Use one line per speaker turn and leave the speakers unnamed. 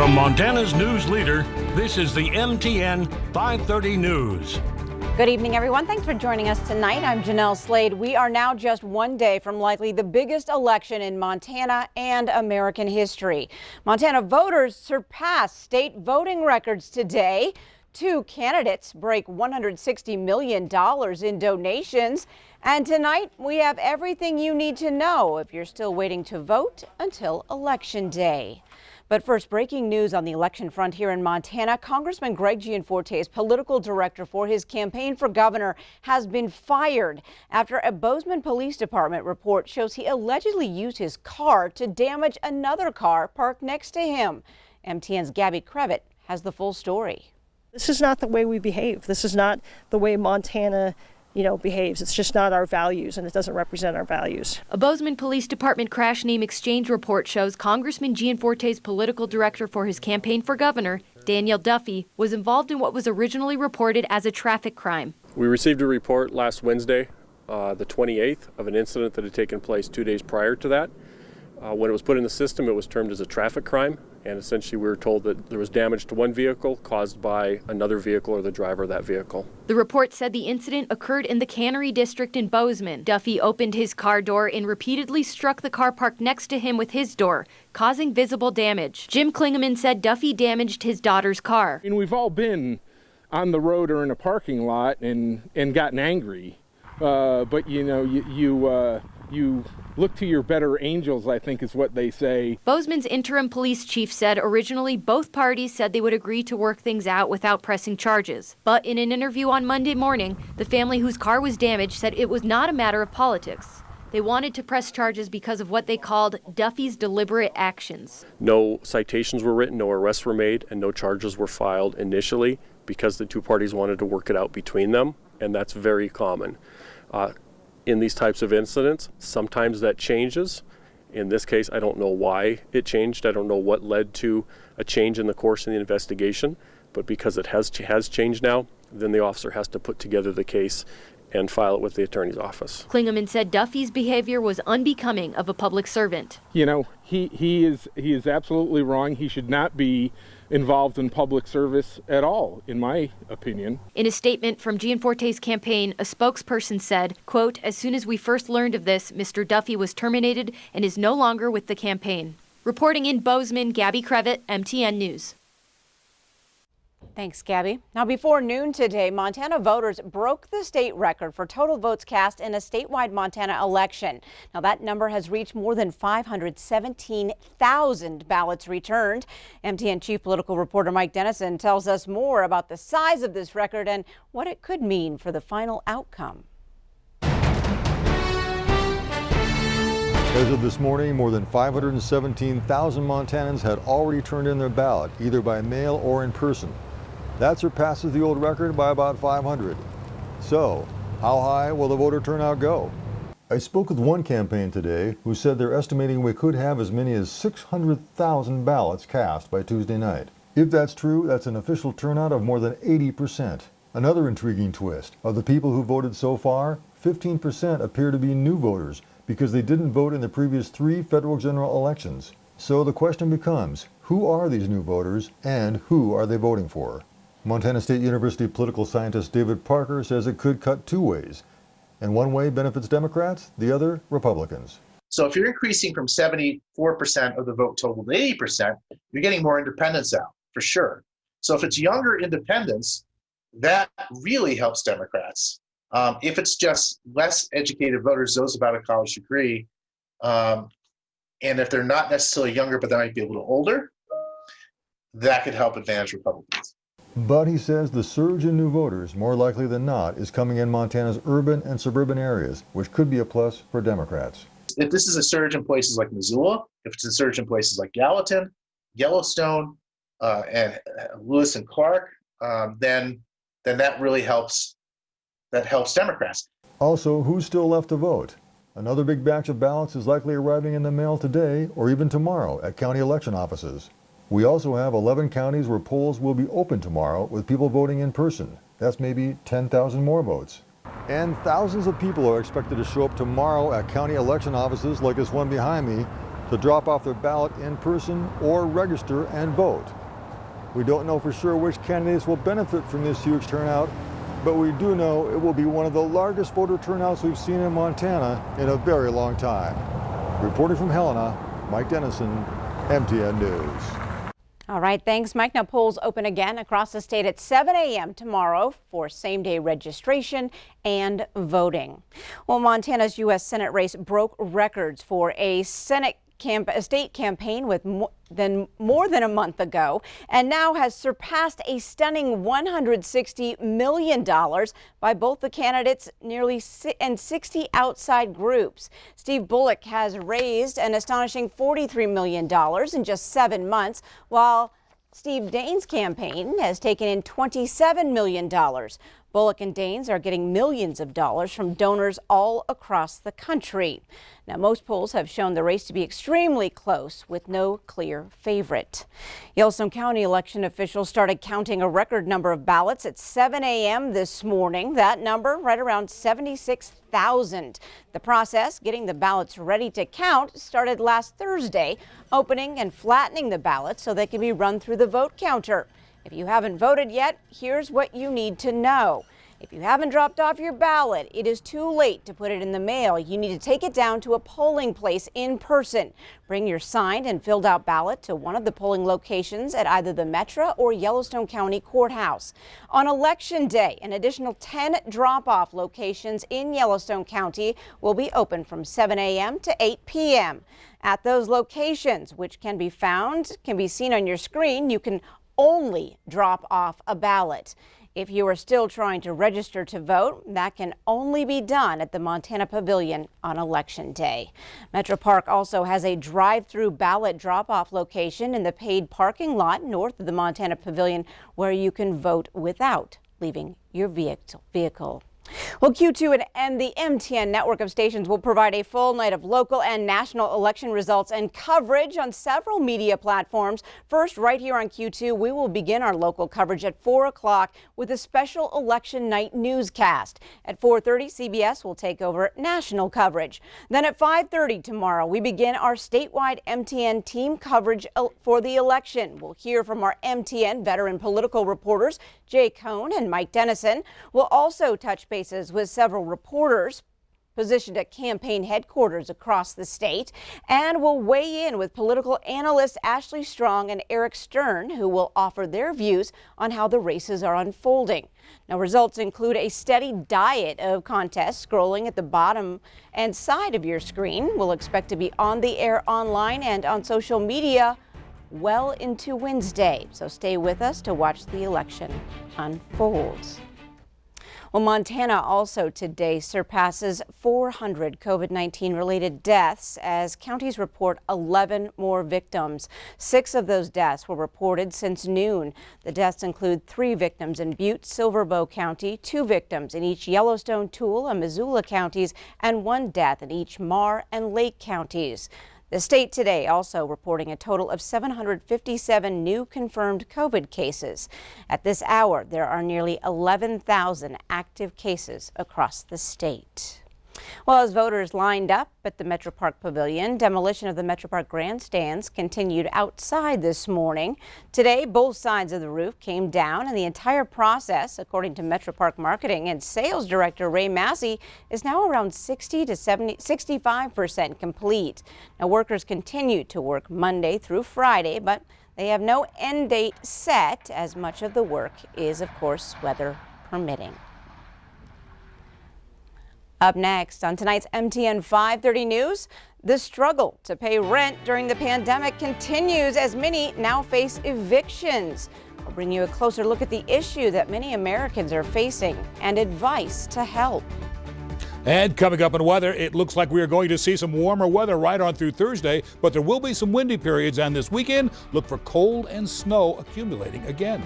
From Montana's news leader, this is the MTN 530 News.
Good evening, everyone. Thanks for joining us tonight. I'm Jeanelle Slade. We are now just one day from likely the biggest election in Montana and American history. Montana voters surpassed state voting records today. Two candidates break $160 million in donations. And tonight, we have everything you need to know if you're still waiting to vote until Election Day. But first, breaking news on the election front here in Montana. Congressman Gianforte's political director for his campaign for governor has been fired after a Bozeman Police Department report shows he allegedly used his car to damage another car parked next to him. MTN's Gabby Crevitt has the full story.
This is not the way we behave. This is not the way Montana behaves. It's just not our values, and it doesn't represent our values.
A Bozeman Police Department crash name exchange report shows Congressman Gianforte's political director for his campaign for governor, Daniel Duffy, was involved in what was originally reported as a traffic crime.
We received a report last Wednesday, the 28th, of an incident that had taken place 2 days prior to that. When it was put in the system, it was termed as a traffic crime, and essentially we were told that there was damage to one vehicle caused by another vehicle or the driver of that vehicle.
The report said the incident occurred in the Cannery District in Bozeman. Duffy opened his car door and repeatedly struck the car parked next to him with his door, causing visible damage. Jim Klingeman said Duffy damaged his daughter's car.
And we've all been on the road or in a parking lot and gotten angry, but you look to your better angels, I think is what they say.
Bozeman's interim police chief said originally both parties said they would agree to work things out without pressing charges. But in an interview on Monday morning, the family whose car was damaged said it was not a matter of politics. They wanted to press charges because of what they called Duffy's deliberate actions.
No citations were written, no arrests were made, and no charges were filed initially because the two parties wanted to work it out between them, and that's very common. In these types of incidents, sometimes that changes. In this case, I don't know why it changed. I don't know what led to a change in the course of the investigation, but because it has changed now, then the officer has to put together the case and file it with the attorney's office.
Klingeman said Duffy's behavior was unbecoming of a public servant.
He is absolutely wrong. He should not be involved in public service at all, in my opinion.
In a statement from Gianforte's campaign, a spokesperson said, quote, "As soon as we first learned of this, Mr. Duffy was terminated and is no longer with the campaign." Reporting in Bozeman, Gabby Crevitt, MTN News.
Thanks, Gabby. Now, before noon today, Montana voters broke the state record for total votes cast in a statewide Montana election. Now, that number has reached more than 517,000 ballots returned. MTN chief political reporter Mike Dennison tells us more about the size of this record and what it could mean for the final outcome.
As of this morning, more than 517,000 Montanans had already turned in their ballot, either by mail or in person. That surpasses the old record by about 500. So, how high will the voter turnout go? I spoke with one campaign today who said they're estimating we could have as many as 600,000 ballots cast by Tuesday night. If that's true, that's an official turnout of more than 80%. Another intriguing twist, of the people who voted so far, 15% appear to be new voters because they didn't vote in the previous 3 federal general elections. So the question becomes, who are these new voters and who are they voting for? Montana State University political scientist David Parker says it could cut 2 ways. And one way benefits Democrats, the other Republicans.
So if you're increasing from 74% of the vote total to 80%, you're getting more independents out, for sure. So if it's younger independents, that really helps Democrats. If it's just less educated voters, those without a college degree, and if they're not necessarily younger, but they might be a little older, that could help advantage Republicans.
But he says the surge in new voters, more likely than not, is coming in Montana's urban and suburban areas, which could be a plus for Democrats.
If this is a surge in places like Missoula, if it's a surge in places like Gallatin, Yellowstone, and Lewis and Clark, then that really helps. That helps Democrats.
Also, who's still left to vote? Another big batch of ballots is likely arriving in the mail today or even tomorrow at county election offices. We also have 11 counties where polls will be open tomorrow with people voting in person. That's maybe 10,000 more votes. And thousands of people are expected to show up tomorrow at county election offices like this one behind me to drop off their ballot in person or register and vote. We don't know for sure which candidates will benefit from this huge turnout, but we do know it will be one of the largest voter turnouts we've seen in Montana in a very long time. Reporting from Helena, Mike Dennison, MTN News.
All right, thanks, Mike. Now, polls open again across the state at 7 a.m. tomorrow for same-day registration and voting. Well, Montana's U.S. Senate race broke records for a state campaign with more than a month ago, and now has surpassed a stunning $160 million by both the candidates and 60 outside groups. Steve Bullock has raised an astonishing $43 million in just 7 months, while Steve Daines' campaign has taken in $27 million. Bullock and Daines are getting millions of dollars from donors all across the country. Now, most polls have shown the race to be extremely close with no clear favorite. Yellowstone County election officials started counting a record number of ballots at 7 a.m. this morning. That number right around 76,000. The process, getting the ballots ready to count, started last Thursday, opening and flattening the ballots so they can be run through the vote counter. If you haven't voted yet, here's what you need to know. If you haven't dropped off your ballot, it is too late to put it in the mail. You need to take it down to a polling place in person. Bring your signed and filled out ballot to one of the polling locations at either the Metro or Yellowstone County Courthouse. On Election Day, an additional 10 drop-off locations in Yellowstone County will be open from 7 a.m. to 8 p.m. At those locations, which can be seen on your screen, you can only drop off a ballot. If you are still trying to register to vote, that can only be done at the Montana Pavilion on Election Day. Metro Park also has a drive-through ballot drop-off location in the paid parking lot north of the Montana Pavilion where you can vote without leaving your vehicle. Well, Q2 and the MTN network of stations will provide a full night of local and national election results and coverage on several media platforms. First, right here on Q2, we will begin our local coverage at 4 o'clock with a special election night newscast. At 4:30, CBS will take over national coverage. Then at 5:30 tomorrow, we begin our statewide MTN team coverage for the election. We'll hear from our MTN veteran political reporters, Jay Cohn and Mike Dennison. We'll also touch bases with several reporters positioned at campaign headquarters across the state, and we'll weigh in with political analysts Ashley Strong and Eric Stern, who will offer their views on how the races are unfolding. Now, results include a steady diet of contests scrolling at the bottom and side of your screen. We'll expect to be on the air online and on social media well into Wednesday, so stay with us to watch the election unfold. Well, Montana also today surpasses 400 COVID-19 related deaths as counties report 11 more victims. 6 of those deaths were reported since noon. The deaths include 3 victims in Butte, Silverbow County, 2 victims in each Yellowstone, Tooele, and Missoula counties, and 1 death in each Marr and Lake counties. The state today also reporting a total of 757 new confirmed COVID cases. At this hour, there are nearly 11,000 active cases across the state. Well, as voters lined up at the Metro Park Pavilion, demolition of the Metro Park grandstands continued outside this morning. Today, both sides of the roof came down, and the entire process, according to Metro Park Marketing and Sales Director Ray Massey, is now around 65% complete. Now, workers continue to work Monday through Friday, but they have no end date set, as much of the work is, of course, weather permitting. Up next on tonight's MTN 530 News, the struggle to pay rent during the pandemic continues as many now face evictions. We'll bring you a closer look at the issue that many Americans are facing and advice to help.
And coming up in weather, it looks like we are going to see some warmer weather right on through Thursday, but there will be some windy periods, and this weekend, look for cold and snow accumulating again.